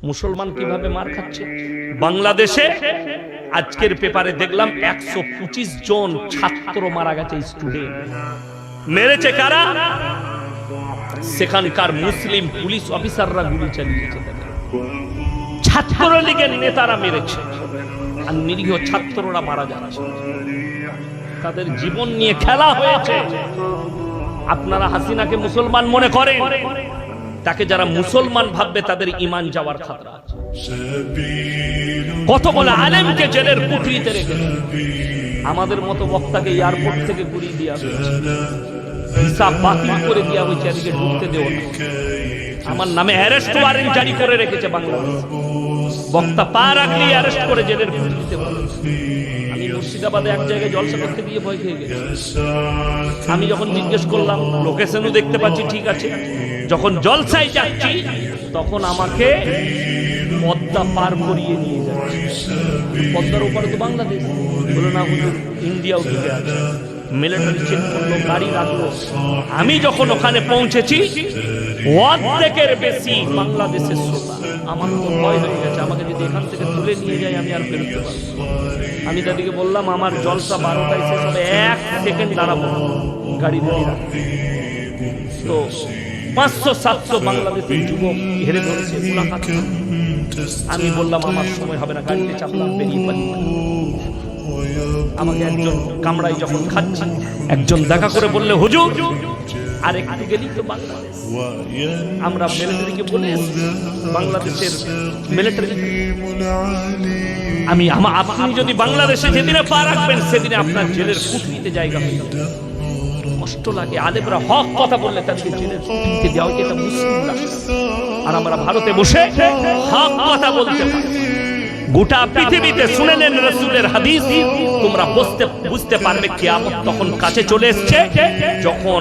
মুসলমান কিভাবে মার খাচ্ছে। বাংলাদেশে আজকের পেপারে দেখলাম 125 জন ছাত্র মারা গেছে, স্টুডেন্ট। মেরেছে কারা? সেখানকার মুসলিম পুলিশ অফিসাররা গুলি চালিয়েছে, ছাত্রলীগের নেতারা মেরেছে, আর নিরীহ ছাত্ররা মারা যাচ্ছে। তাদের জীবন নিয়ে খেলা হয়েছে। আপনারা হাসিনাকে মুসলমান মনে করেন, তাকে যারা মুসলমান ভাববে তাদের ঈমান যাওয়ার খাতরা আছে। কতগুলো আলেমকে জেলের কুঠরিতে রেখেছে, আমাদের মতো বক্তাকে এয়ারপোর্ট থেকে ঘুরিয়ে দেওয়া হয়েছে, ভিসা বাতিল করে দেওয়া হয়েছে, এদিকে ঢুকতে দেওয়া না। আমার নামে অ্যারেস্ট ওয়ারেন্ট জারি করে রেখেছে বাংলাদেশ। বক্তা পা রাখলেই অ্যারেস্ট করে জেলের কুঠরিতে বলে। আমি মুর্শিদাবাদে এক জায়গায় জলসা করতে গিয়ে ভয় খেয়ে গেছি। আমি যখন জিজ্ঞেস করলাম, লোকেশনও দেখতে পাচ্ছি ঠিক আছে, যখন জলসায় যাচ্ছি তখন আমাকে পদ্মা পার করিয়ে নিয়ে যাচ্ছে। পদ্মার উপরে তো বাংলাদেশ, বলে না হুজুর ইন্ডিয়াও ঢুকে আছে। মিলিটারি চেক করলো, গাড়ি রাখলো। আমি যখন ওখানে পৌঁছেছি অর্ধেকের বেশি বাংলাদেশের শ্রোতা। আমার তো ভয় হয়ে গেছে, আমাকে যদি এখান থেকে তুলে নিয়ে যায় আমি আর বেরোতে পারবো। আমি তাদেরকে বললাম আমার জলসা 12টায় শেষ হবে, 1 সেকেন্ড দাঁড়াবো, গাড়ি রেডি রাখবো। তো 500-700 বাংলাদেশের যুবক ঘেরে ধরেছে। আমি বললাম আমার সময় হবে না, গাড়িতে চাপলাম, বেরিয়ে পারি। আমাকে একজন কামড়াই যখন খাচ্ছি, একজন দেখা করে বললে হুজুর আর একটু গেলেই তো বাংলাদেশ। আমরা মিলিটারিকে বলে বাংলাদেশের মিলিটারি, আপনি যদি বাংলাদেশে যেদিনে পা রাখবেন সেদিনে আপনার জেলের কুঠরিতে জায়গা হয়ে যাবে। কষ্ট লাগে। আলেমরা হক কথা বললে তাদেরকে জেলের কুঠরিতে দেওয়া হয়, এটা মুসলিম রাষ্ট্র। আর আমরা ভারতে বসে হক কথা বলতে পারি। গোটা পৃথিবীতে শুনে নেন রাসূলের হাদিস, তোমরা বুঝতে পারবে কিয়ামত তখন কাছে চলে এসেছে যখন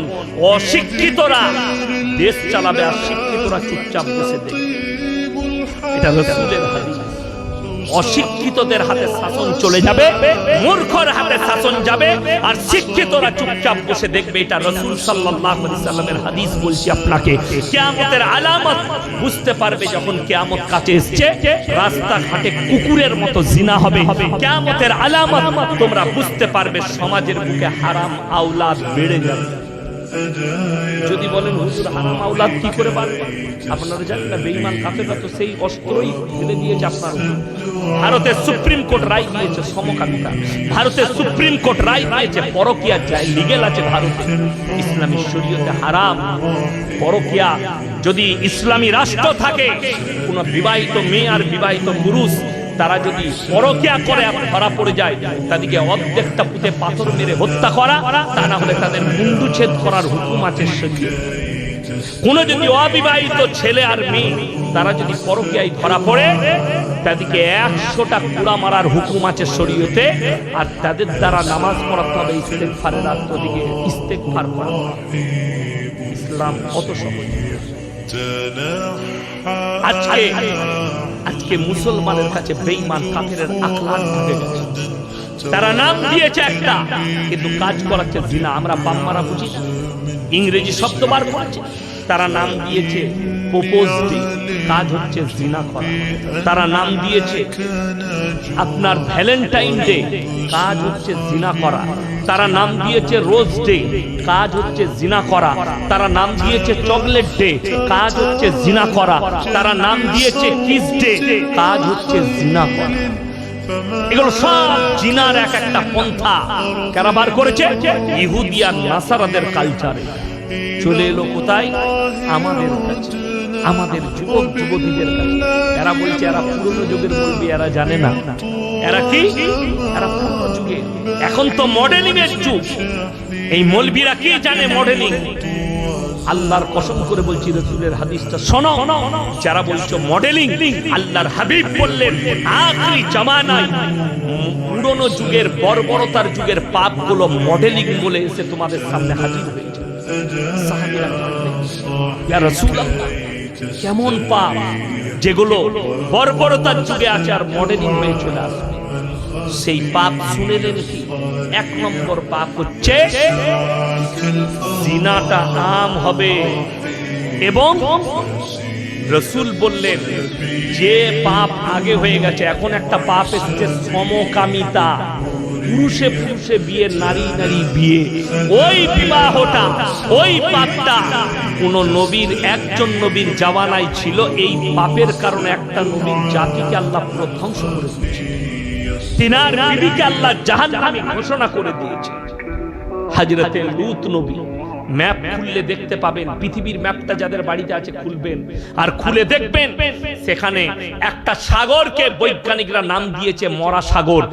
অশিক্ষিতরা দেশ চালাবে আর শিক্ষিতরা চুপচাপ বসে দেখবে। এটা রাসূলের হাদিস। অশিক্ষিতদের হাতে শাসন চলে যাবে, মূর্খর হাতে শাসন যাবে, আর শিক্ষিতরা চুপচাপ বসে দেখবে। এটা রাসূল সাল্লাল্লাহু আলাইহি সাল্লামের হাদিস বলছি আপনাকে। কিয়ামতের আলামত বুঝতে পারবে যখন কিয়ামত কাছে এসেছে। রাস্তাঘাটে কুকুরের মতো জিনা হবে। কিয়ামতের আলামত তোমরা বুঝতে পারবে সমাজের বুকে হারাম আওলাদ বেড়ে যাবে। যদি বলেন হুজুর হারাম আওলাদ কি করে বাড়বে, আপনারা জানেন না বেঈমান কাফেররা তো সেই অস্ত্রই ফেলে দিয়েছে আপনার। ভারতের সুপ্রিম কোর্ট রায় দিয়েছে সমকামিতা, ভারতের সুপ্রিম কোর্ট রায় দিয়েছে পরকিয়া যায় লিগ্যাল আছে ভারতে, ইসলামী শরীয়তে হারাম পরকিয়া। যদি ইসলামী রাষ্ট্র থাকে, কোন বিবাহিত মেয়ে আর বিবাহিত পুরুষ তারা যদি পরকিয়া করে ধরা পড়ে যায়, তাদেরকে অর্ধেকটা পুঁতে পাথর মেরে হত্যা করা, তা না হলে তাদের মুন্ডুচ্ছেদ করার হুকুম আছে শরীয়তে। কোন যদি অবিবাহিত ছেলে আর মেয়ে তারা যদি পরকিয়ায় ধরা পড়ে, তাদেরকে 100টা কুড়া মারার হুকুম আছে শরীয়তে। আর তাদের দ্বারা নামাজ পড়াতে হবে, ইস্তেগফারের রাত দিকে ইস্তেগফার করা। ইসলাম কত সহজ। আজকে মুসলমানের কাছে বেঈমান কাফেরের আখলাক ঢুকে গেছে। তারা নাম দিয়েছে একটা, কিন্তু কাজ করাচ্ছে জিনা। আমরা বাম্মারা বুঝি, ইংরেজি শব্দ বার করেছে। তারা নাম দিয়েছে প্রপোজ ডে, কাজ হচ্ছে জিনা করা। তারা নাম দিয়েছে আপনার ভ্যালেন্টাইন ডে, কাজ হচ্ছে জিনা করা। তারা নাম দিয়েছে রোজ ডে, কাজ হচ্ছে জিনা করা। তারা নাম দিয়েছে চকলেট ডে, কাজ হচ্ছে জিনা করা। তারা নাম দিয়েছে কিস ডে, কাজ হচ্ছে জিনা করা। এগুলো সব জিনার এক একটা পন্থা। কারা বার করেছে? ইহুদি আর নাসারাদের কালচারে চলে এলো কোথায়? আমাদের কাছে, আমাদের যুবক যুবতীদের কাছে। এরা বলছে এরা পুরনো যুগের বলবি, এরা জানে না। এরা কি? এরা পুরনো যুগে। এখন তো মডেলিং এর যুগ। এই মৌলবীরা কি জানে মডেলিং? আল্লাহর কসম করে বলছি, রাসূলের হাদিসটা শোনো। যারা বলছো মডেলিং, আল্লাহর হাবিব বললেন আখিরি জামানায় পুরনো যুগের বর্বরতার যুগের পাপগুলো মডেলিং বলে এসে তোমাদের সামনে হাজির হয়েছে। সাহাবীরা বললেন ইয়া রাসূলুল্লাহ, কেমন পাপ যেগুলো বর্বরতার যুগে আছে আর মডেলিং হয়ে চলে আসবে? সেই পাপ শুনেলেন কি? 1 নম্বর পাপ হচ্ছে জিনাটা আম হবে এবং রাসূল বললেন যে পাপ আগে হয়ে গেছে, এখন একটা পাপ এসেছে সমকামিতা, পুরুষে পুরুষে বিয়ে, নারী নারী বিয়ে, ওই বিবাহটা, ওই পাপটা কোন নবীর, একজন নবীর জামানায় ছিল। এই পাপের কারণে একটা নবীর জাতিকে আল্লাহ পুরো ধ্বংস করে দিয়েছে, তিনার বিবিকে আল্লাহ জাহান্নামী ঘোষণা করে দিয়েছে। হযরতে লূত নবী, ম্যাপ খুললে দেখতে পাবেন, পৃথিবীর ম্যাপটা যাদের বাড়িতে আছে খুলবেন আর খুলে দেখবেন, সেখানে একটা সাগরকে বৈজ্ঞানিকরা নাম দিয়েছে মরা সাগর।